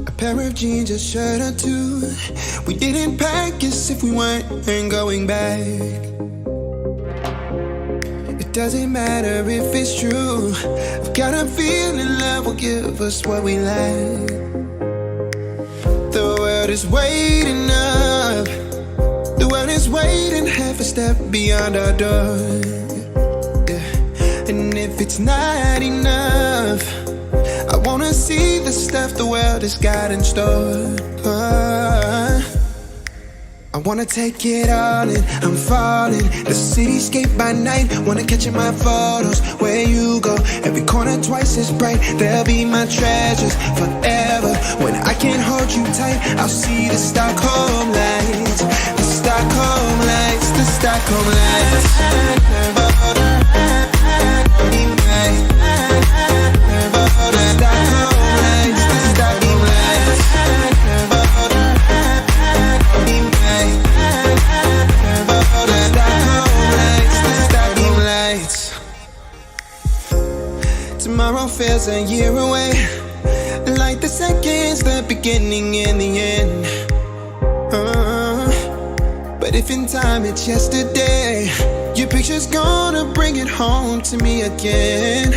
A pair of jeans, a shirt or two. We didn't pack as if we weren't going back. It doesn't matter if it's true. I've got a feeling love will give us what we lack. The world is waiting up. The world is waiting half a step beyond our door. Yeah. And if it's not enough, I wanna see the stuff the world has got in store. I wanna take it all in, I'm falling. The cityscape by night, wanna catch in my photos. Where you go, every corner twice as bright. They'll be my treasures forever. When I can't hold you tight, I'll see the Stockholm lights. The Stockholm lights, the Stockholm lights. Tomorrow feels a year away, like the seconds, the beginning and the end. But if in time it's yesterday, your picture's gonna bring it home to me again.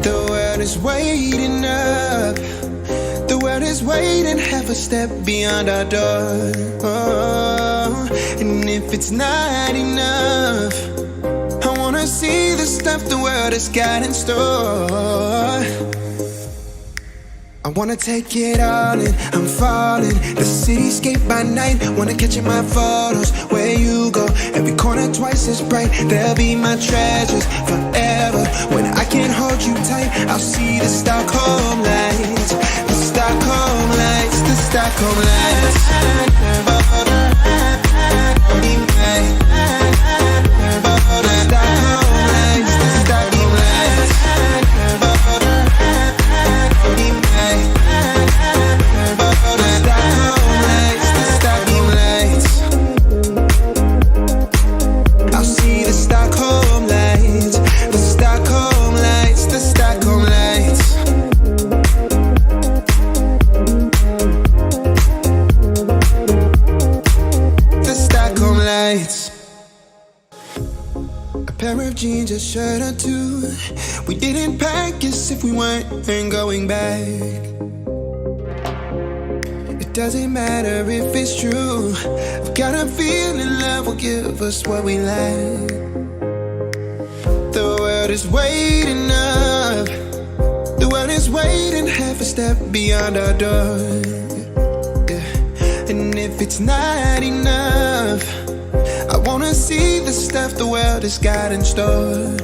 The world is waiting up. The world is waiting half a step beyond our door. And if it's not enough, I wanna see the stuff the world has got in store. I wanna take it all in, I'm falling. The cityscape by night, wanna catch in my photos. Where you go, every corner twice as bright. They'll be my treasures forever. When I can't hold you tight, I'll see the Stockholm lights. The Stockholm lights, the Stockholm lights. Jeans, a shirt or two. We didn't pack as if we weren't going back. It doesn't matter if it's true. I've got a feeling love will give us what we lack. The world is waiting up. The world is waiting half a step beyond our door. Yeah. And if it's not enough, I wanna see the stuff the world has got in store.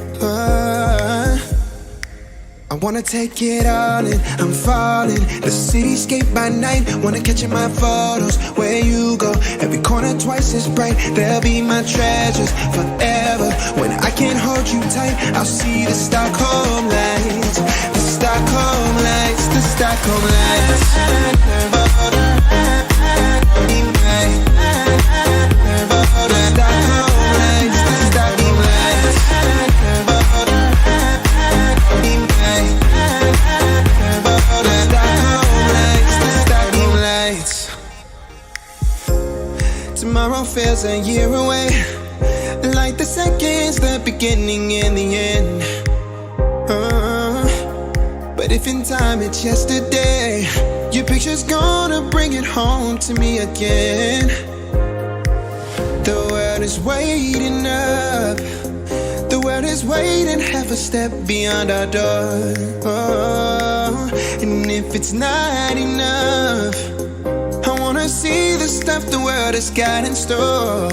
I wanna take it all in, I'm falling. The cityscape by night, wanna catch in my photos. Where you go, every corner twice as bright. They'll be my treasures forever. When I can't hold you tight, I'll see the Stockholm lights. The Stockholm lights, the Stockholm lights. Tomorrow feels a year away, like the seconds, the beginning and the end. But if in time it's yesterday, your picture's gonna bring it home to me again. The world is waiting up. The world is waiting half a step beyond our door. And if it's not enough, I wanna see the stuff the world has got in store.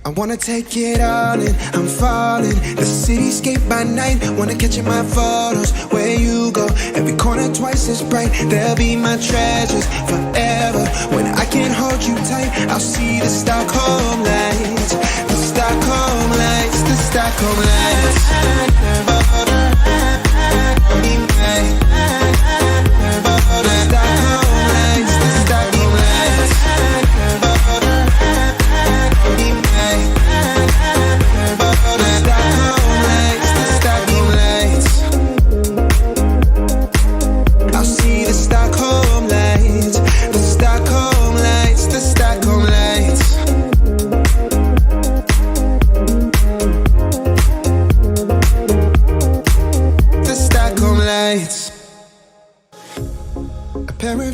I wanna take it all in, I'm falling. The cityscape by night, wanna catch in my photos. Where you go, every corner twice as bright. They'll be my treasures forever. When I can't hold you tight, I'll see the Stockholm lights. The Stockholm lights, the Stockholm lights.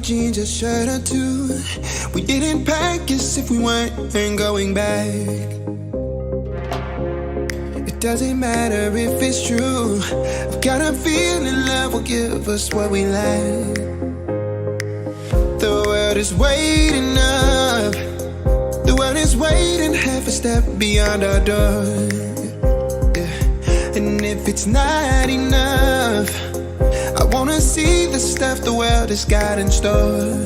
of jeans, a shirt or two. We didn't pack as if we weren't going back. It doesn't matter if it's true. I've got a feeling love will give us what we lack. The world is waiting up. The world is waiting half a step beyond our door. Yeah. And if it's not enough, I wanna see the stuff the world has got in store.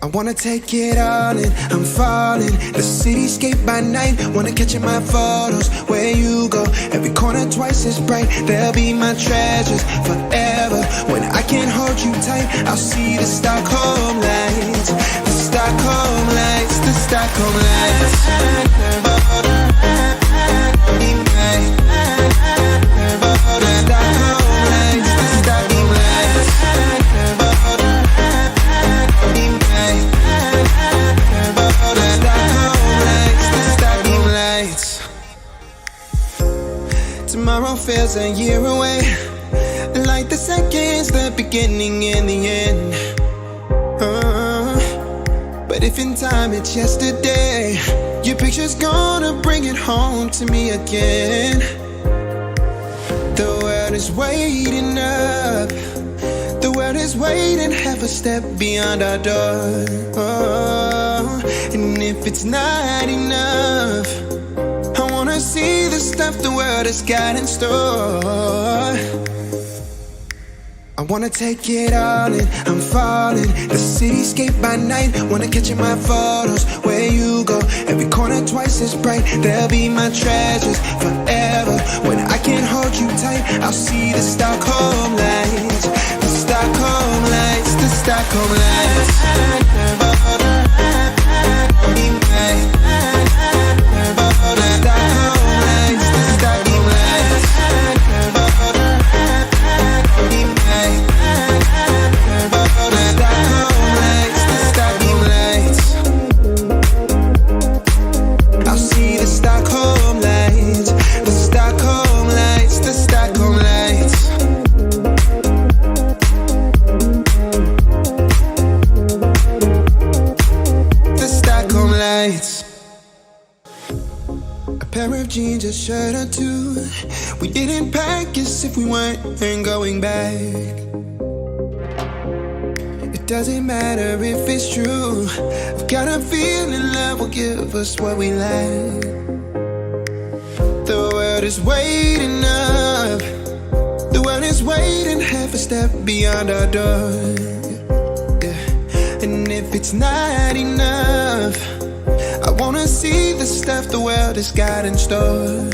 I wanna take it all in, I'm falling. The cityscape by night, wanna catch in my photos. Where you go, every corner twice as bright. They'll be my treasures forever. When I can't hold you tight, I'll see the Stockholm lights. The Stockholm lights, the Stockholm lights. Tomorrow feels a year away, like the seconds, the beginning and the end. But if in time it's yesterday, your picture's gonna bring it home to me again. The world is waiting up. The world is waiting half a step beyond our door. And if it's not enough, I wanna see the stuff the world has got in store. I wanna take it all in, I'm falling. The cityscape by night, wanna catch in my photos. Where you go, every corner twice as bright. They'll be my treasures forever. When I can't hold you tight, I'll see the Stockholm lights. The Stockholm lights, the Stockholm lights. Jeans, a shirt or two. We didn't pack as if we weren't going back. It doesn't matter if it's true. I've got a feeling love will give us what we lack. The world is waiting up. The world is waiting half a step beyond our door. Yeah. And if it's not enough, I wanna see the stuff the world has got in store.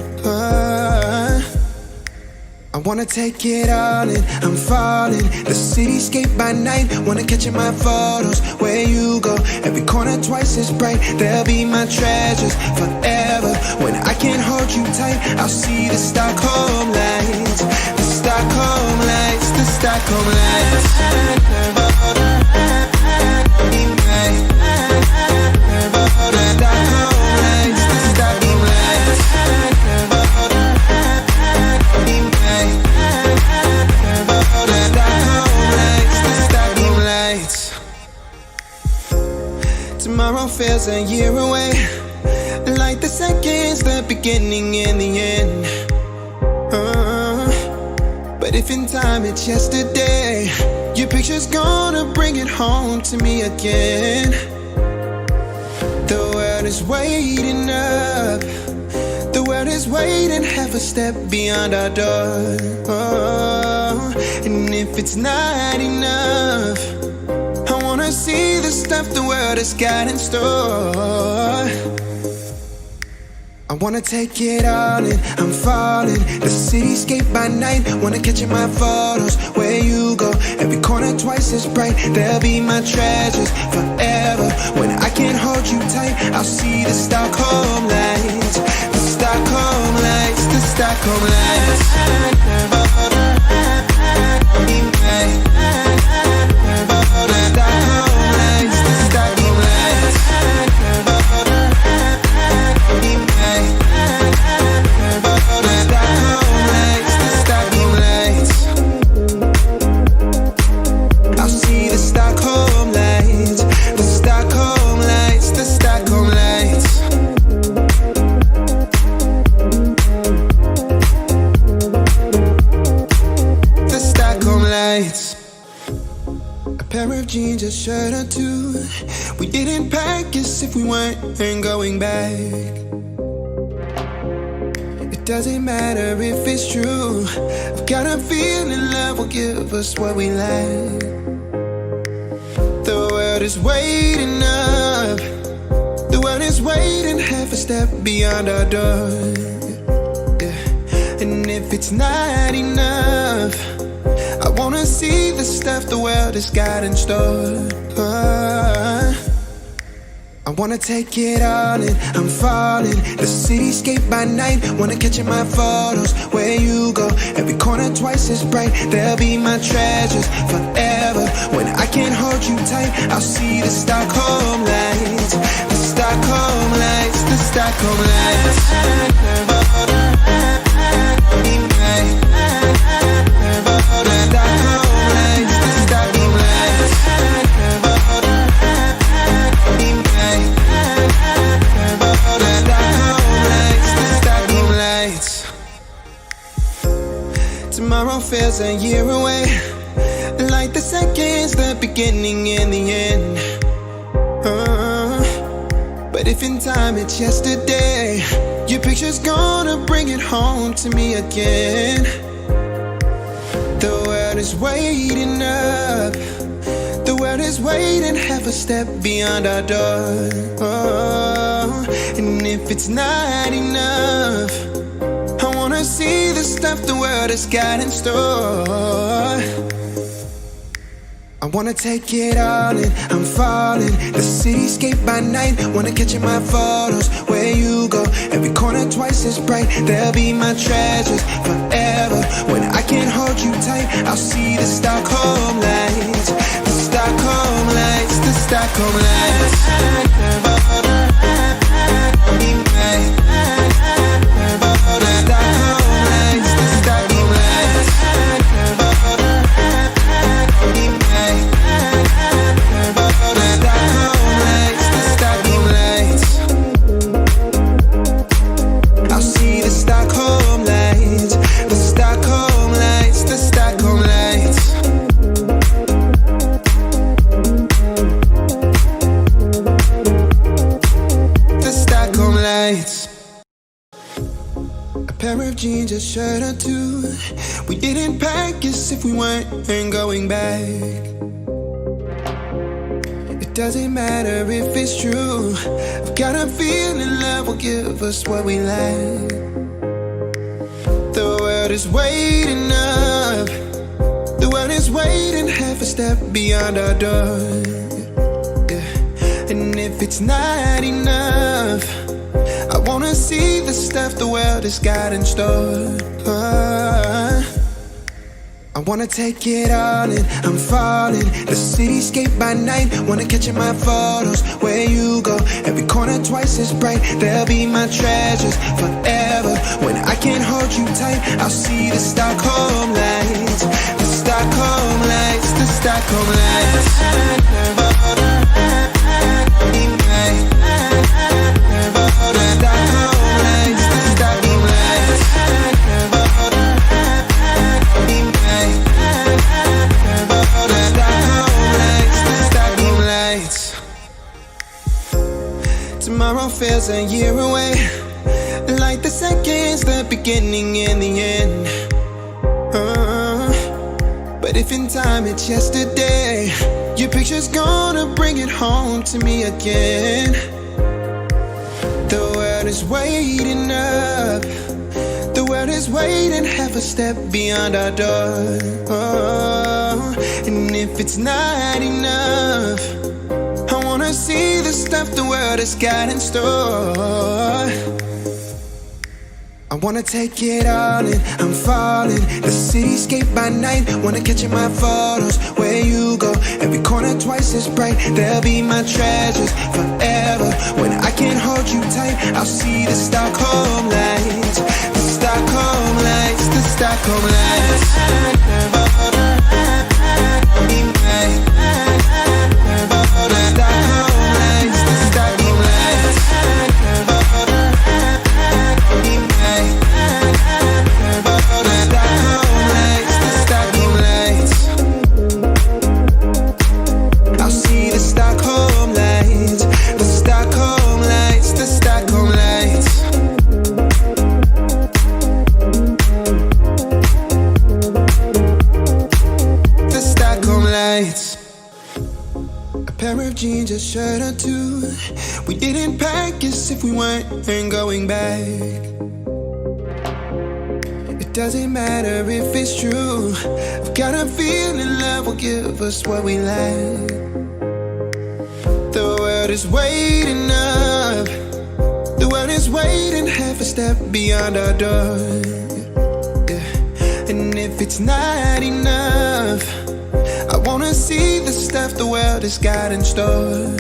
I wanna take it all in, I'm falling. The cityscape by night, wanna catch in my photos. Where you go, every corner twice as bright. They'll be my treasures forever. When I can't hold you tight, I'll see the Stockholm lights. The Stockholm lights, the Stockholm lights. Tomorrow feels a year away, like the seconds, the beginning and the end. But if in time it's yesterday, your picture's gonna bring it home to me again. The world is waiting up. The world is waiting half a step beyond our door. And if it's not enough, I wanna see the stuff the world has got in store. I wanna take it all in, I'm falling. The cityscape by night, wanna catch in my photos. Where you go, every corner twice as bright. They'll be my treasures forever. When I can't hold you tight, I'll see the Stockholm lights. The Stockholm lights, the Stockholm lights. a shirt or two. We didn't pack as if we weren't going back. It doesn't matter if it's true. I've got a feeling love will give us what we lack. The world is waiting up. The world is waiting half a step beyond our door. Yeah. And if it's not enough, I wanna see the stuff the world has got in store. I wanna take it all in, I'm falling. The cityscape by night, wanna catch in my photos. Where you go, every corner twice as bright. They'll be my treasures forever. When I can't hold you tight, I'll see the Stockholm lights. The Stockholm lights, the Stockholm lights. Tomorrow feels a year away, like the seconds, the beginning and the end. But if in time it's yesterday, your picture's gonna bring it home to me again. The world is waiting up. The world is waiting half a step beyond our door. And if it's not enough, I wanna see the stuff the world has got in store. I wanna take it all in, I'm falling. The cityscape by night, wanna catch in my photos. Where you go, every corner twice as bright. They'll be my treasures forever. When I can't hold you tight, I'll see the Stockholm lights. The Stockholm lights, the Stockholm lights. Jeans, a shirt or two. We didn't pack as if we weren't going back. It doesn't matter if it's true. I've got a feeling love will give us what we lack. The world is waiting up. The world is waiting half a step beyond our door. Yeah. And if it's not enough, I wanna see the stuff the world has got in store. I wanna take it all in, I'm falling. The cityscape by night, wanna catch in my photos. Where you go, every corner twice as bright. They'll be my treasures forever. When I can't hold you tight, I'll see the Stockholm lights. The Stockholm lights, the Stockholm lights. Tomorrow feels a year away, like the seconds, the beginning and the end. But if in time it's yesterday, your picture's gonna bring it home to me again. The world is waiting up. The world is waiting half a step beyond our door. And if it's not enough, I wanna see the stuff the world has got in store. I wanna take it all in, I'm falling. The cityscape by night, wanna catch in my photos. Where you go, every corner twice as bright. They'll be my treasures forever. When I can't hold you tight, I'll see the Stockholm lights. The Stockholm lights, the Stockholm lights. I'll a shirt or two. We didn't pack as if we weren't going back. It doesn't matter if it's true. I've got a feeling love will give us what we lack. The world is waiting up. The world is waiting half a step beyond our door. Yeah. And if it's not enough, I wanna see the stuff the world has got in store.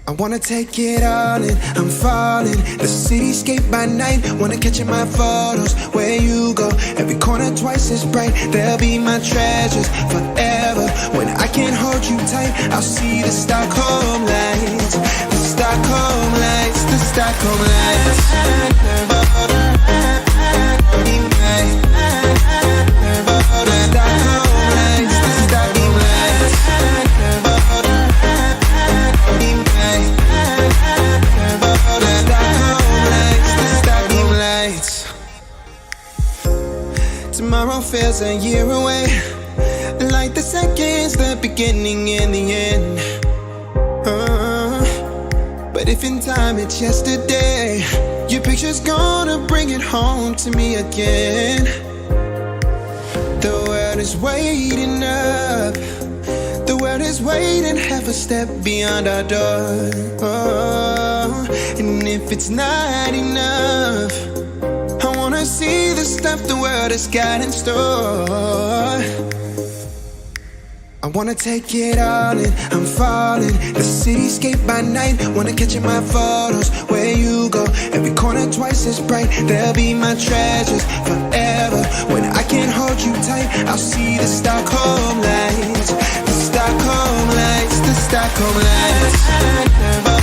I wanna take it all in, I'm falling. The cityscape by night, wanna catch in my photos. Where you go, every corner twice as bright. They'll be my treasures forever. When I can't hold you tight, I'll see the Stockholm lights. The Stockholm lights, the Stockholm lights. Tomorrow feels a year away, like the seconds, the beginning and the end. But if in time it's yesterday, your picture's gonna bring it home to me again. The world is waiting up. The world is waiting half a step beyond our door. And if it's not enough, I wanna see the stuff the world has got in store. I wanna take it all in, I'm falling. The cityscape by night, wanna catch in my photos. Where you go, every corner twice as bright. They'll be my treasures forever. When I can't hold you tight, I'll see the Stockholm lights. The Stockholm lights, the Stockholm lights.